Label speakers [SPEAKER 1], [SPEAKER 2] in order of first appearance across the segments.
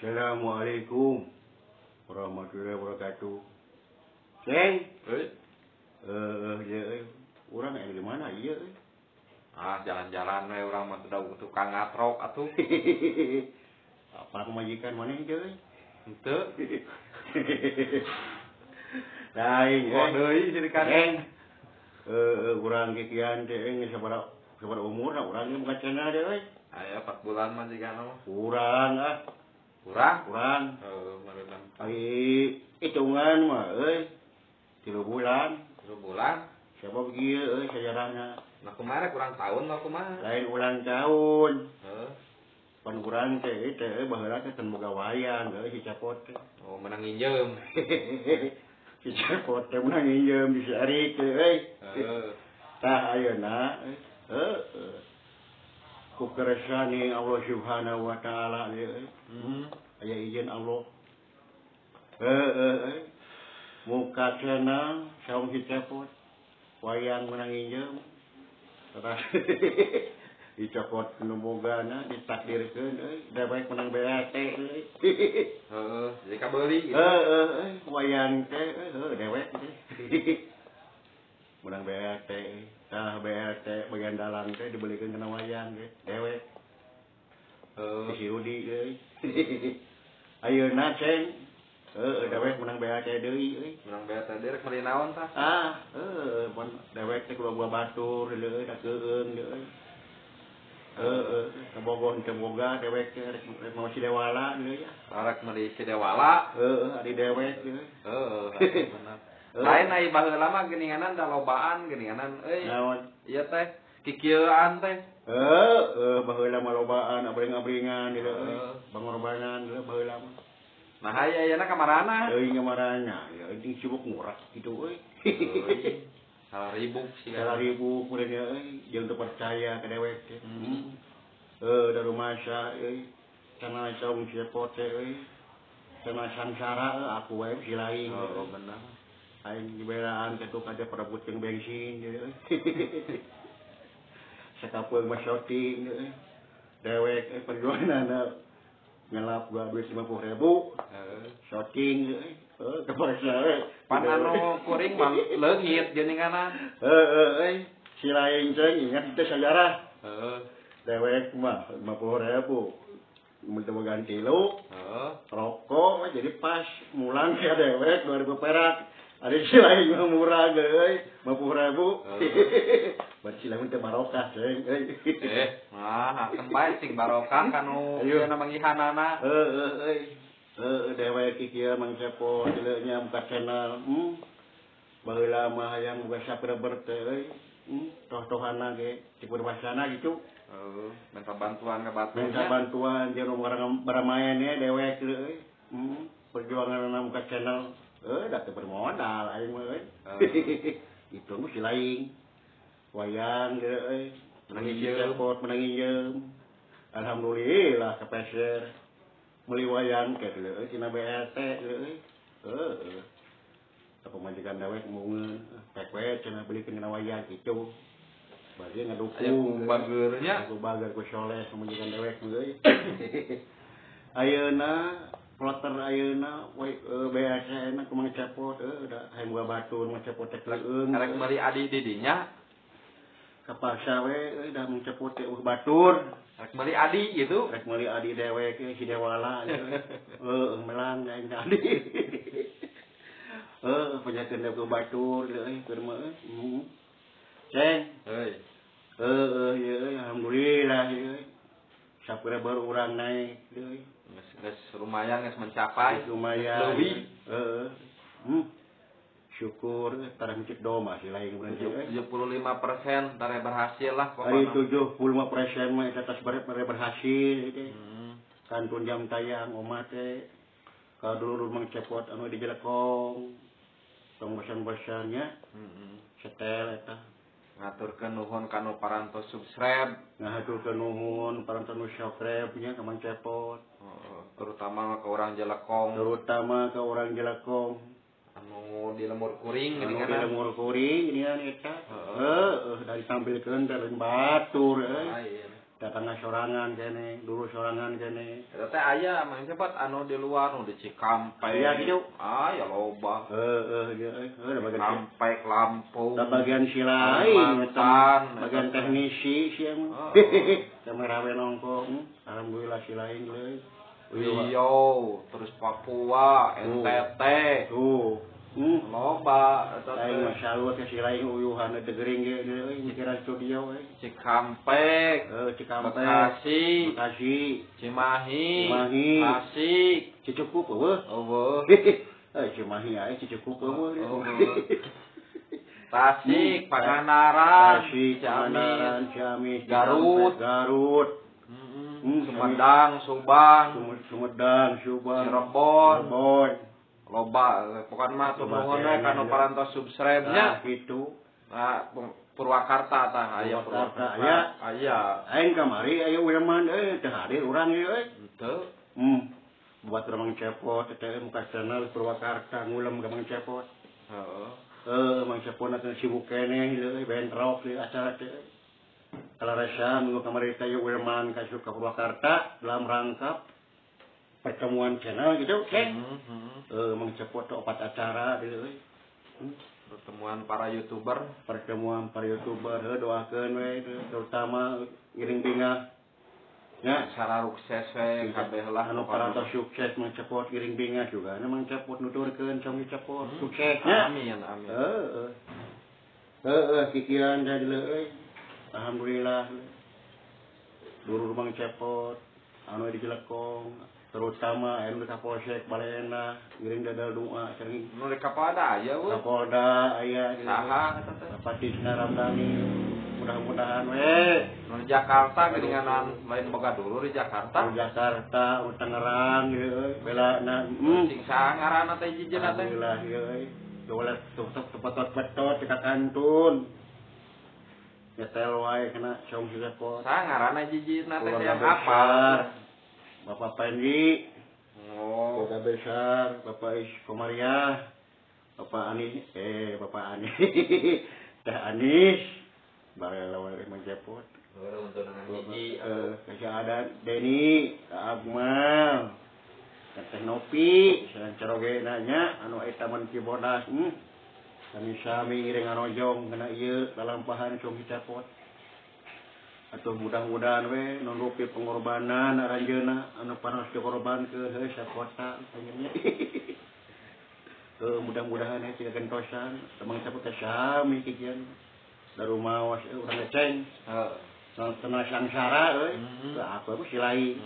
[SPEAKER 1] Assalamualaikum warahmatullahi wabarakatuh. Ceng, orang yang di mana iya?
[SPEAKER 2] Jalan-jalan we urang mah tukang ngatrok atuh.
[SPEAKER 1] Apa majikan mana yang euy?
[SPEAKER 2] Henteu.
[SPEAKER 1] Lain
[SPEAKER 2] Deui sirikan.
[SPEAKER 1] Ceng. Urang kikian teh sabaraha umurna urang ge buka cenah deui euy.
[SPEAKER 2] Aya 4 bulan majikan mah.
[SPEAKER 1] Kurang ah.
[SPEAKER 2] Kurang? Marenan.
[SPEAKER 1] Ai hitungan mah euy. 3 bulan.
[SPEAKER 2] 3 bulan.
[SPEAKER 1] Siapa begitu euy sejarahna.
[SPEAKER 2] Nah kemarin kurang tahun lah kumaha.
[SPEAKER 1] Lain ulang tahun.
[SPEAKER 2] Heeh.
[SPEAKER 1] Pan urang teh baheula teh teu boga wayang euy si Cepot teh.
[SPEAKER 2] Oh menang injem.
[SPEAKER 1] Si Cepot teh menang injem di Sarik teh euy.
[SPEAKER 2] Heeh.
[SPEAKER 1] Tah ayeuna ku kersani Allah Subhanahu wa taala euy. Aya izin Allah. Muka cenah saung si Cepot. Wayang menang injem. Terus dicopot nu bogana ditakdirkeun euy da bae menang BRT euy.
[SPEAKER 2] Heeh, jadi kabeuli gitu.
[SPEAKER 1] Wayang teh dewek teh. Menang BRT. Tah BRT bagian dalam teh dibelikeun kana wayang teh dewek. Si Rudi euy. Ayeuna Ceng dewek menang BRT deui euy.
[SPEAKER 2] Menang BRT deui rek meuli naon tah?
[SPEAKER 1] Mun dewek teh kudu buah batur deui da keueun deui. Kabogoh teu boga dewek teh rek mau si Dewala deui ya.
[SPEAKER 2] Rek meuli si Dewala.
[SPEAKER 1] Adi dewek deui.
[SPEAKER 2] Bener. Lain ai baheula mah geuninganan da lobaan geuninganan euy.
[SPEAKER 1] Naon?
[SPEAKER 2] Ieu teh kikieuan teh.
[SPEAKER 1] Baheula mah lobaan abring-abringan deui euy. Pangorbanan deui baheula mah.
[SPEAKER 2] Nah aya ayeuna ka marana.
[SPEAKER 1] Euy ngamarana, ya ini sibuk murah kitu euy.
[SPEAKER 2] 1.000 sih.
[SPEAKER 1] 1.000 kemudian euy, jeung teu percaya ka dewek teh. Da rumasa euy. Cenah saung Cepot teh euy. Cenah sangsara aku wae si lain.
[SPEAKER 2] Oh bener.
[SPEAKER 1] Aing dibelaan kitu kada perebut jeung bensin euy. Sakapeung mah shooting euy. Dewek perjuanganna ngelap gua duit 50.000. Shooting euy. Kepaksa euy.
[SPEAKER 2] Pan anu kuring mah leungit geuninganan.
[SPEAKER 1] Euy. Si lain teh ingat teh sejarah. Dewek mah 50.000. Mun teu ganti lu. Rokok mah jadi pas mulang ka dewek 2.000 perak. Ada si lain mah murah euy. 50.000. Ban si lain teh barokah ceng euy.
[SPEAKER 2] Hakem bae sing barokah kanu cenah manggihanana.
[SPEAKER 1] Dewek kieu Mang Cepot dileunya buka channel. Baheula mah hayang boga subscriber teh euy. Toh-tohanna ge cik berbahasana gitu.
[SPEAKER 2] Minta bantuan ka batur.
[SPEAKER 1] Minta bantuan jeung baramaen ya dewek euy. Perjuangan buka channel. Da teu bermodal aing mah euy. Itu mah si lain. Wayang euy. Menang Cepot menang injem. Alhamdulillah kepeser. Meuli wayang ke euy tina BRT euy. Apa majikan dewek mungeun pek we cenah belikeun kana wayang kitu. Bagi ngadukung.
[SPEAKER 2] Aya bageurnya.
[SPEAKER 1] Aku bager ku soleh majikan dewek euy. Ayeuna plotter ayeuna BRT na ku Mang Cepot da hayang boga batur Mang Cepot teh keueung.
[SPEAKER 2] Karek meuli adi didinya.
[SPEAKER 1] Kapaksa we da Mang Cepot teh batur.
[SPEAKER 2] Rek meuli adi gitu.
[SPEAKER 1] Rek meuli adi dewek si Dewala. Melang aing adi. Penyakeun da batur euy keur mah. Ceng.
[SPEAKER 2] Euy.
[SPEAKER 1] Euy alhamdulillah euy. Subscriber urang naik euy.
[SPEAKER 2] Geus lumayan geus mencapai.
[SPEAKER 1] Lumayan.
[SPEAKER 2] Leuwih.
[SPEAKER 1] Syukur tarang cik doma si lain urang euy.
[SPEAKER 2] 75% tare berhasil lah
[SPEAKER 1] Ari
[SPEAKER 2] pokona.
[SPEAKER 1] 75% mah eta tos berhasil teh. Kantun jam tayang omah teh ka dulur Mang Cepot anu di Jelekong. Tong bosan-bosannya. Setel eta.
[SPEAKER 2] Ngaturkeun nuhun kanu parantos subscribe.
[SPEAKER 1] Ngahaturkeun nuhun parantos nu subscribe nya ka Mang Cepot.
[SPEAKER 2] Terutama ke orang Jelekong.
[SPEAKER 1] Terutama ke orang Jelekong.
[SPEAKER 2] Anu di lemur kuring
[SPEAKER 1] Anu di lemur kuring geuningan eta. Dari tampilkeun teh batur euy. datang sorangan kene, dulu sorangan kene.
[SPEAKER 2] Eta teh aya mang cepat anu di luar nu di Cikampek.
[SPEAKER 1] Aya gitu.
[SPEAKER 2] Ya loba.
[SPEAKER 1] Da bagian
[SPEAKER 2] Cikampek, Lampung.
[SPEAKER 1] da bagian silain bagian teknisi sih emang. Kameramen nongkrong. Alhamdulillah silain deui.
[SPEAKER 2] Riau, terus Papua, NTT.
[SPEAKER 1] Tuh.
[SPEAKER 2] Loba eta teh.
[SPEAKER 1] Aing masalut ke silain uyuhan teh geuring ge deui mikiran studio we.
[SPEAKER 2] Cikampek,
[SPEAKER 1] Cikampek,
[SPEAKER 2] Bekasi, Cimahi, Tasik,
[SPEAKER 1] Cicukup eueuh.
[SPEAKER 2] Eueuh.
[SPEAKER 1] Cimahi aya Cicukup eueuh.
[SPEAKER 2] Tasik, Pangandaran,
[SPEAKER 1] Ciamis,
[SPEAKER 2] Garut. Sumedang, Subang, Cirebon. Loba pokoknya mah tuh nuhun we kana parantos subscribe nya
[SPEAKER 1] gitu.
[SPEAKER 2] Nah, Purwakarta tah aya Purwakarta. Aya.
[SPEAKER 1] Aing kamari aya Wilman teh hadir urang ieu
[SPEAKER 2] Henteu.
[SPEAKER 1] Buat Mang Cepot teh muka channel Purwakarta ngulem ka Mang Cepot. Mang Cepot teh sibuk keneh ieu bentrok di acara teh. Kalaresan minggu kamari teh Wilman ka Purwakarta dalam rangka pertemuan channel gitu, Mang Cepot 4 acara gitu.
[SPEAKER 2] Pertemuan para YouTuber,
[SPEAKER 1] doakeun we terutama Giring Bingah. Ya,
[SPEAKER 2] secara sukses we kabeh lah
[SPEAKER 1] anu parantos sukses Mang Cepot Giring Bingah juga. Mang Cepot nuturkeun Mang Cepot suksesnya.
[SPEAKER 2] Amin.
[SPEAKER 1] Kikiran jadi euy. Alhamdulillah. Dulu Mang Cepot anu di Cilekong terutama anu Kapolsek Balena ngiring dadal doa sering
[SPEAKER 2] nu di Kapolda aya we.
[SPEAKER 1] Kapolda aya
[SPEAKER 2] saha eta teh
[SPEAKER 1] Patisna Ramdhani mudah-mudahan we
[SPEAKER 2] nu Jakarta geuninganan lain boga dulu di Jakarta
[SPEAKER 1] Tangerang ieu belana
[SPEAKER 2] sing saha ngaranna teh jijeuna teh
[SPEAKER 1] alhamdulillah ieu dolet tepat-tepat ka kantun nyetel wae kena cong Cepot
[SPEAKER 2] saha ngaranna jijeuna teh yang apa
[SPEAKER 1] Bapak Panji, Keluarga besar, Bapak Komariah, Bapak Anis, Teh Anis, Barelawan Mang Cepot.
[SPEAKER 2] Untuk dengan Gigi,
[SPEAKER 1] kasih ada Deni, Kak Akmal, Teh Nopi, sareng caroge nanya, anu eta mun Cibodas, sami-sami ngiring ngarojong kena ieu lalampahan Cung Cepot. Atuh mudah-mudahan we nurupi pengorbanan aranjeuna anu panos dikorbankeun heuh sakota panjenengan. Mudah-mudahan tidak gentosan Mang Cepot teh sami kikian darumawas urang ngeceng. Tengah sangsara euy. Apa ku silai.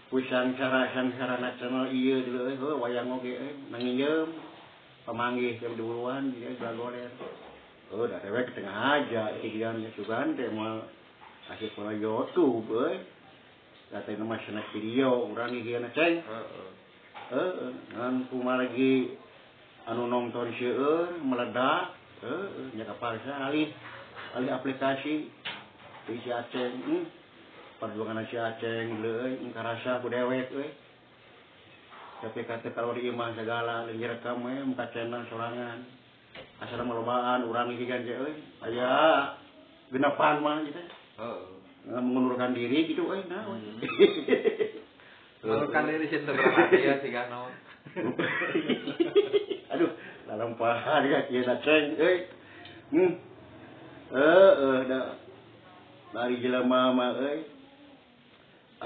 [SPEAKER 1] Ku sangsara nasional ieu deuleu heuh wayang oge nanginggeum pamanggih ke duluan dia gagoler. Da dewek tengah aja kikian sugan teh moal kasih pola YouTube, katanya nama snack video, orang ini ceng, ngan kumalagi anu nonton seueur meledak, nyaka parsa alih aplikasi si Aceng, perjuangan si Aceng leuy, karasa ku dewek tapi kata kalau di imah segala lagi rekam muka channel sorangan, asal melobaan orang ini kan aya genapan mah gitu. Mengundurkan diri gitu
[SPEAKER 2] mengundurkan diri sinten berarti ya si Gano.
[SPEAKER 1] Aduh lalampahan ya kieu ceng da dari jelema mah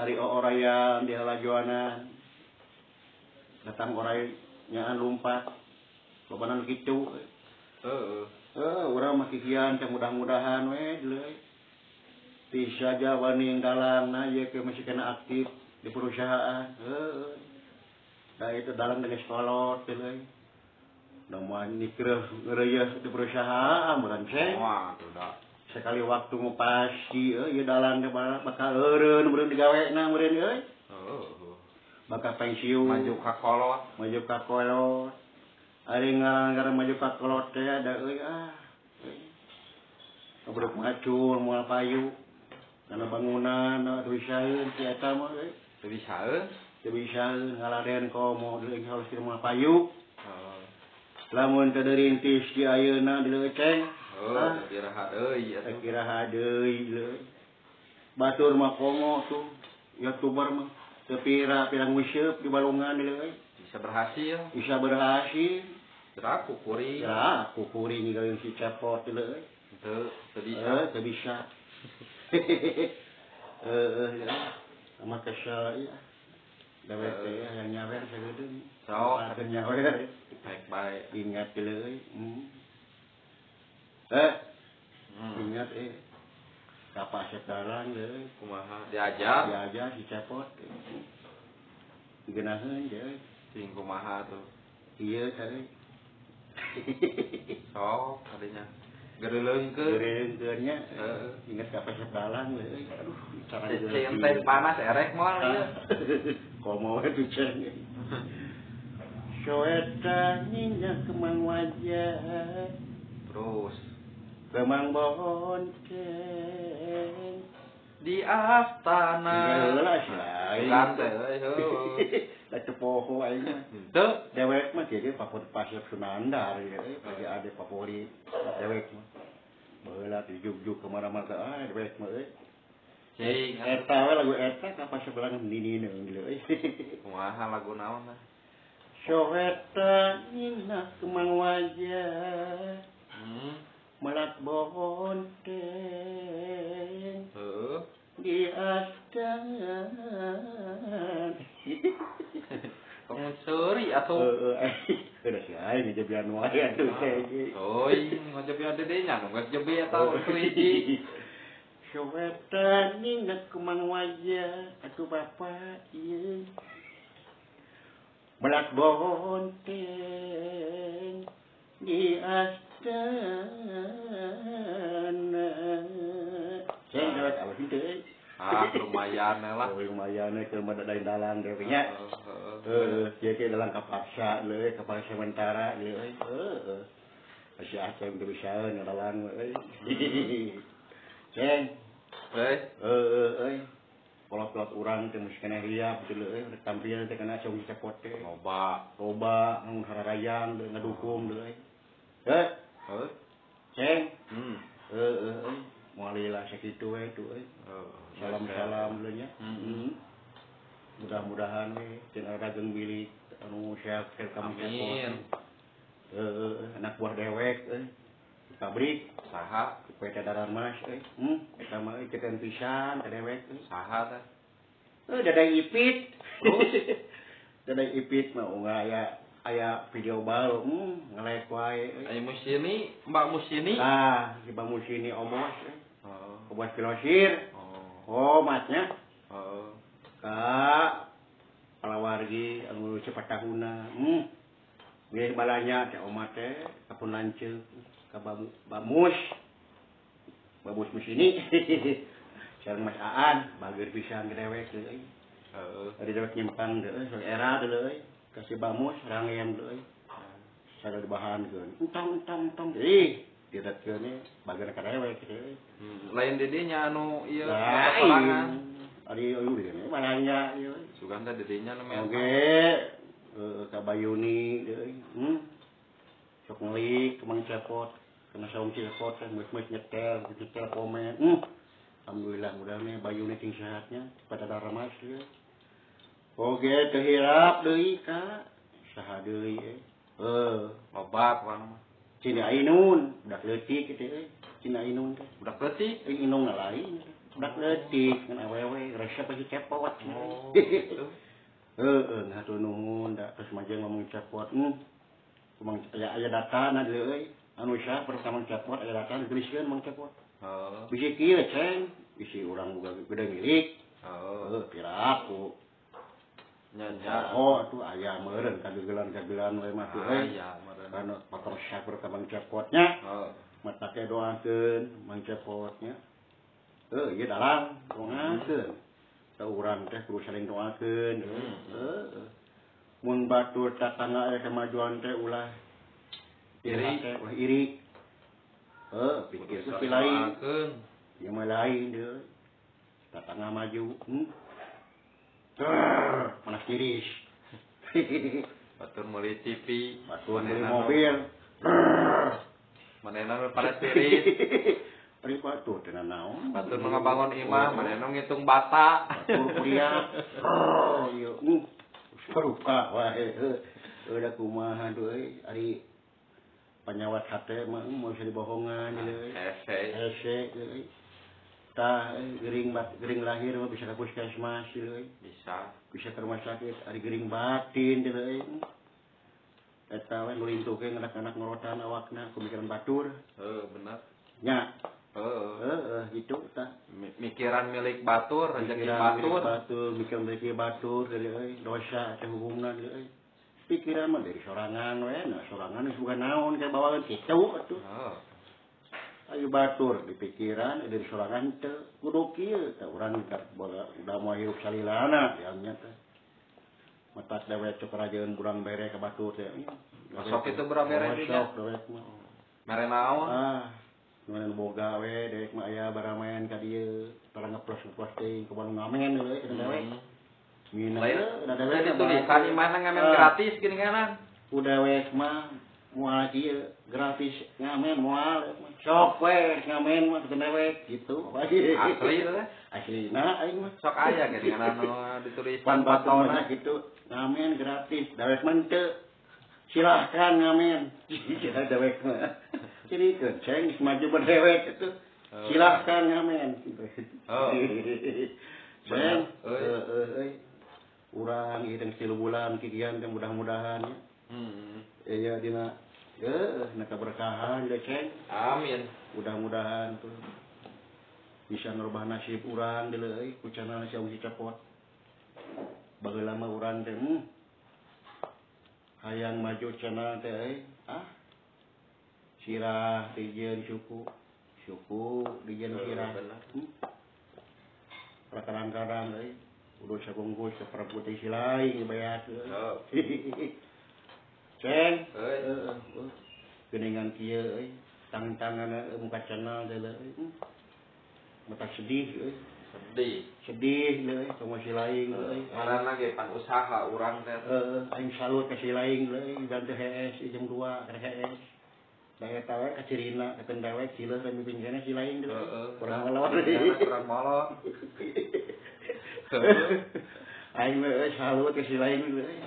[SPEAKER 1] ari oraya di halajoanan datang oray nyaan lumpat lobanan kitu urang mah kikian mudah-mudahan we deuleu bisa aja waning dalangna ye ke masih kena aktif di perusahaan. Itu dalang dengan sekolot deuleu. Namun nikreuh ngeureuyeuh di perusahaan bulan ceng.
[SPEAKER 2] Wah, tuh
[SPEAKER 1] sekali waktu ngupasi ieu dalang teh bakal eureun meureun digawena meureun euy. Bakal pensiun
[SPEAKER 2] maju ka kolot.
[SPEAKER 1] Ari ngaran maju ka kolot teh ada euy Kabruk macul moal payu. Karena bangunan tulisaeun si eta mah
[SPEAKER 2] teu bisaeun
[SPEAKER 1] ngaladen komo deuleu harus di moal payu. Lamun teu dirintis di ayeuna deuleu ceng.
[SPEAKER 2] Kiraha deui
[SPEAKER 1] deuleu. batur mah komo tuh YouTuber mah sepira pirang wiseup di balungan deui
[SPEAKER 2] Bisa berhasil.
[SPEAKER 1] bisa berhasil
[SPEAKER 2] Teraku kuring.
[SPEAKER 1] ya kukuring geuing si cepot deui
[SPEAKER 2] Teu bisa.
[SPEAKER 1] teu bisa ya sama kesel ya dewek teh yang nyawer sagedeung
[SPEAKER 2] Sok.
[SPEAKER 1] ada nyawer
[SPEAKER 2] Baik-baik.
[SPEAKER 1] ingat deui ingat kapasep dalang deui
[SPEAKER 2] Kumaha diajar.
[SPEAKER 1] diajar si cepot digeunaheun deui
[SPEAKER 2] Ting kumaha tuh.
[SPEAKER 1] ieu tadi
[SPEAKER 2] Sok tadinya. Geureulengkeun.
[SPEAKER 1] geureukeunnya ingat kapasep dalang deui aduh cara
[SPEAKER 2] Cing teh panas erek moal ieu.
[SPEAKER 1] komo itu ceng soeta nina kemang wajah
[SPEAKER 2] Terus
[SPEAKER 1] kemang bonceng
[SPEAKER 2] di astana.
[SPEAKER 1] heula lain
[SPEAKER 2] Bukan teh heuh.
[SPEAKER 1] da teu poho aing mah
[SPEAKER 2] Teu.
[SPEAKER 1] dewek mah jadi favorit pasir Sunandar ya pagi ada favorit dewek mah baheula dijuk-juk kemana-mana dewek mah
[SPEAKER 2] Cing
[SPEAKER 1] eta we lagu eta kapas sebelah ninineung deui
[SPEAKER 2] kumaha lagu naon tah?
[SPEAKER 1] soeta nina kemang wajah melat bonteng
[SPEAKER 2] Heuh.
[SPEAKER 1] di astana
[SPEAKER 2] Kamu seri atuh.
[SPEAKER 1] udah sih aing ngejebian wae atuh teh
[SPEAKER 2] Oi, ngajebi ade deui nya, ngajebi eta seriji.
[SPEAKER 1] soeta nina kemang wajah atuh bapak ieu melat bonteng di astana ceng dewek abis itu
[SPEAKER 2] Lumayan lah.
[SPEAKER 1] lumayan keur madadain dalang deh nya kieu ke dalang kapaksa leuy kapaksa sementara leuy si Aceh teu bisaeun dalang euy ceng kolot-kolot urang teh mesti kana riap teh leuy tampil teh kana song cepot teh loba mun hararayang teh ngadukung leuy ceng moal lila sakitu we tuh salam-salam leuy nya mudah-mudahan we jeung dagang bilik anu sehat kamu cepot anak buah dewek pabrik
[SPEAKER 2] Saha?
[SPEAKER 1] PT Daran Mas eta mah keten pisan ka dewek
[SPEAKER 2] Saha teh?
[SPEAKER 1] Dadai Ipit. Dadai Ipit mah aya video baru ngelek wae.
[SPEAKER 2] Aya Musini, Mbak Musini.
[SPEAKER 1] Si Mbak Musini Omos.
[SPEAKER 2] Oh.
[SPEAKER 1] Omos Pilosir. Oh, matnya. Ka palawargi anu cepat tahuna. Bieu balanya teh omat teh kapun lanceuk ka Bamus. Bamus Musini. Sareng Mas Aan bageur pisan ke dewek deui. Ari dewek nyimpang deui era deui kasih Bamus rangean deui. Sada dibahankeun. Entong. Didatkeun bageur ka dewek deui.
[SPEAKER 2] Lain didinya anu ieu
[SPEAKER 1] sorangan. Ari ieu deui balanya ieu.
[SPEAKER 2] Sugan teh didinya nu menta.
[SPEAKER 1] Oge ka Bayuni deui. Sok ngeulik kemang cepot. Kena saung cepot teh meus nyetel komen. Alhamdulillah mudah-mudahan Bayuni ting sehatnya pada Daramas ya. Oge teu hirap deui ka saha deui
[SPEAKER 2] Loba kurang mah.
[SPEAKER 1] Cina Ainun budak leutik kitu euy. Cina Ainun teh
[SPEAKER 2] Budak leutik.
[SPEAKER 1] Inung lain budak leutik ngan awewe resep aja cepot.
[SPEAKER 2] Oh.
[SPEAKER 1] Ngatur nuhun da terus majeng ngomong cepot. Kumang aya data na deui euy. Anu sah pertama cepot aya data dituliskeun mang cepot. Bisi kieu ceng, bisi urang boga gede milik. Piraku.
[SPEAKER 2] Nya.
[SPEAKER 1] Tuh aya meureun kagegelan-kagelan we mah tuh
[SPEAKER 2] Aya meureun.
[SPEAKER 1] Kana faktor sabar ka Mang Cepotnya. Mata teh doakeun Mang Cepotnya. Ieu dalang doakeun. Saurang teh kudu saling doakeun. Mun batur tatangga aya kemajuan teh ulah iri. Pikir ku lain. Yang mah lain deh. Tatangga maju. Panas tiris.
[SPEAKER 2] Batur meuli TV,
[SPEAKER 1] Batur meuli mobil.
[SPEAKER 2] manehna panas tiris.
[SPEAKER 1] Ari batur teh naon?
[SPEAKER 2] Batur ngabangun imah, manehna ngitung bata.
[SPEAKER 1] Batur kuliah. Oh, ieu. Saruka wae. Udah kumaha deui ari panyawat hate mah mau bisa dibohongan deui. Hese deui. Tah gering lahir mah bisa ka puskesmas deui. Bisa ke rumah sakit ari gering batin deui. Eta we nulintukeun anak-anak ngorotan awakna kumikiran batur.
[SPEAKER 2] Bener.
[SPEAKER 1] Nya. Gitu tah.
[SPEAKER 2] Mikiran milik batur, rezeki batur.
[SPEAKER 1] Mikiran milik batur deui dosa teh hukumna deui. Pikiran mah dari sorangan we, nah sorangan geus bukan naon kayak bawakeun kitu atuh. Ayo batur di pikiran dari sorangan teu kudu kieu teh urang udah mau hirup salilana diamnya teh. Matak dewek cok rajeun burang bere ka batur teh.
[SPEAKER 2] Masuk itu burang bere juga.
[SPEAKER 1] Dewek mah.
[SPEAKER 2] Mere naon?
[SPEAKER 1] Ngan boga we dewek mah aya baramaen ka dieu, tara ngeplos teh ke Bandung ngamen we dewek.
[SPEAKER 2] Lain ada ditulisan imahna ngamen gratis gini kanan.
[SPEAKER 1] Udah wek mah moal kieu gratis ngamen moal sok we ngamen mah teu dewek gitu.
[SPEAKER 2] Asli teh.
[SPEAKER 1] Aslina aing mah
[SPEAKER 2] sok aya gini kanan ditulisan
[SPEAKER 1] patona gitu ngamen gratis dewek mah teu. Silahkan ngamen. Kita dewek mah. Jadi kenceng maju berdewek itu. Silahkan ngamen. Ceng. Urang hitung 3 bulan kikian teh mudah-mudahan. Ya dina na keberkahan deh ceng.
[SPEAKER 2] Amin.
[SPEAKER 1] Mudah-mudahan tuh bisa ngerubah nasib urang deuleu ku cenah si Awi Cepot. Bageula mah urang teh hayang maju cenah teh sirah dijieun suku dijieun sirah. Kadang-kadang udah sabungkus seperti silai bayar. Ceng. Geningan kieu tangan-tanganna muka cenah deuleu. Mata sedih Sedih deui sama silaing deui.
[SPEAKER 2] Marana ge pan usaha urang teh.
[SPEAKER 1] Aing salut ka silaing deui dan teh HS jam 2 ka HS. Da eta we ka cirina ka tendewek sileuh remi pinggirna silaing deui. Kurang molor.
[SPEAKER 2] Kurang molor.
[SPEAKER 1] Aing we salut ka silaing deui.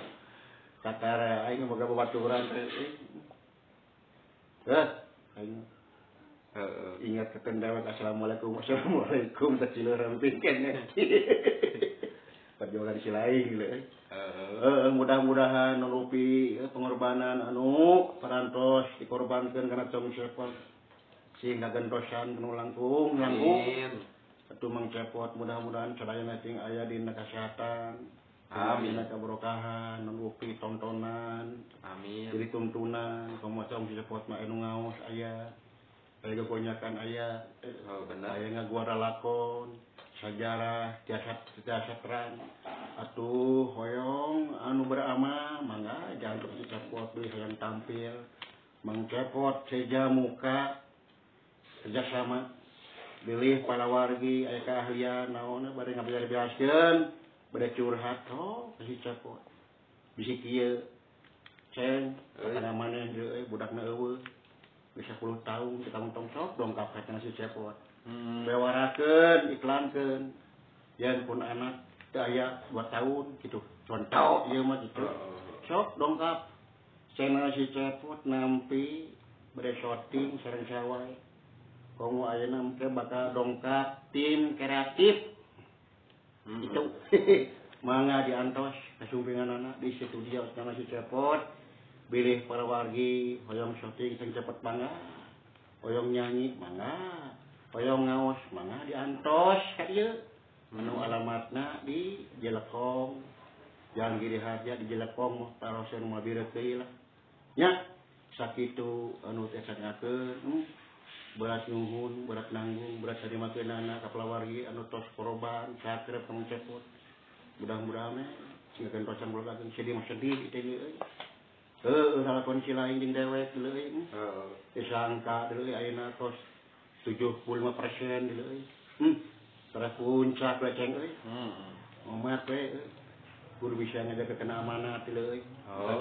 [SPEAKER 1] Satara aing boga babaturan teh. Aing ingat ketendawat assalamualaikum tak cilur ramping kene. Perjuangan silaing gitu. Mudah-mudahan nurupi pengorbanan anu parantos dikorbankeun kana Tom Cepot. Sehingga gentosan nu langkung. Atuh Mang Cepot mudah-mudahan sadayana ting aya dina kasehatan. Amin. Dina kaberkahan nurupi tontonan. Amin. Jadi tuntunan komo Tom Cepot mah anu ngaos aya. Aya kebanyakan aya aya ngaguara lakon sajarah tiasa terang atuh hoyong anu beramal mangga jangan Cepot deui hayang tampil Mang Cepot seja muka kerjasama bilih palawargi aya keahlian naonna bade ngabiar-biaskeun bade curhat ka si Cepot bisi kieu ceng kana maneh deui budakna eueuh bisa 10 tahun kita untung sok dongkap ka si Cepot. Bewarakeun, iklankeun. Yen pun anak teu aya 2 tahun gitu. Contoh ieu mah gitu. Sok dongkap. Channel si Cepot nampi bade shooting sareng sawae. Komo ayeuna mah bakal dongkap tim kreatif. Itu mangga diantos kasumpinganana di studio channel si Cepot. Bilih para wargi hoyong syuting sing cepet mangga hoyong nyanyi mangga hoyong ngaos mangga diantos ka dieu anu alamatna di Jelekong Jalan Giri Harja di Jelekong taroseun mobil teh lah nya sakitu anu teh sangakeun berat nuhun berat nanggung berat tarimakeunana ka wargi anu tos korban sakrep Mang Cepot mudah-mudahan sing gentosan bulagakeun sedih mah sedih teh salakon silaing jeung dewek deuleu. Disangka deuleu ayeuna tos 75% deuleu. Tara puncak we ceng euy. Omat we. Kudu bisa ngajaga kena amanat deuleu.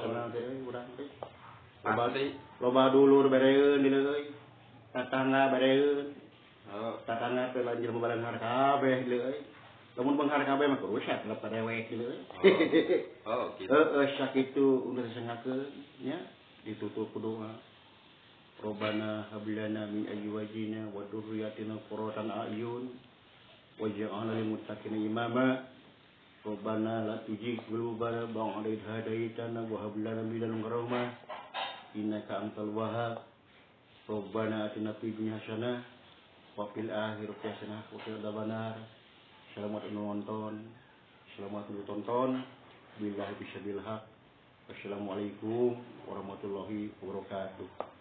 [SPEAKER 1] Senang teh urang teh. Loba dulur bereun deuleu. Tatangga bereun.
[SPEAKER 2] Oh.
[SPEAKER 1] Tatangga teh lanjut barang kabeh deui. Lamun benghar kabeh mah rusak lepet dewek deui.
[SPEAKER 2] Oh, gitu.
[SPEAKER 1] Sakitu ulah sengakeun nya ditutup doa. Robbana hablana min azwajina wa dzurriyyatina qurratan a'yun waj'alna lil muttaqina imama. Robbana la tuzigh qulubana ba'da idh hadaitana wa hab lana min ladunka rahmah innaka antal wahhab. Robbana atina fid dunya hasanah wa fil akhirati hasanah wa qina adzabannar. Selamat menonton, selamat menonton. Billahi bisabil haq. Wassalamualaikum warahmatullahi wabarakatuh.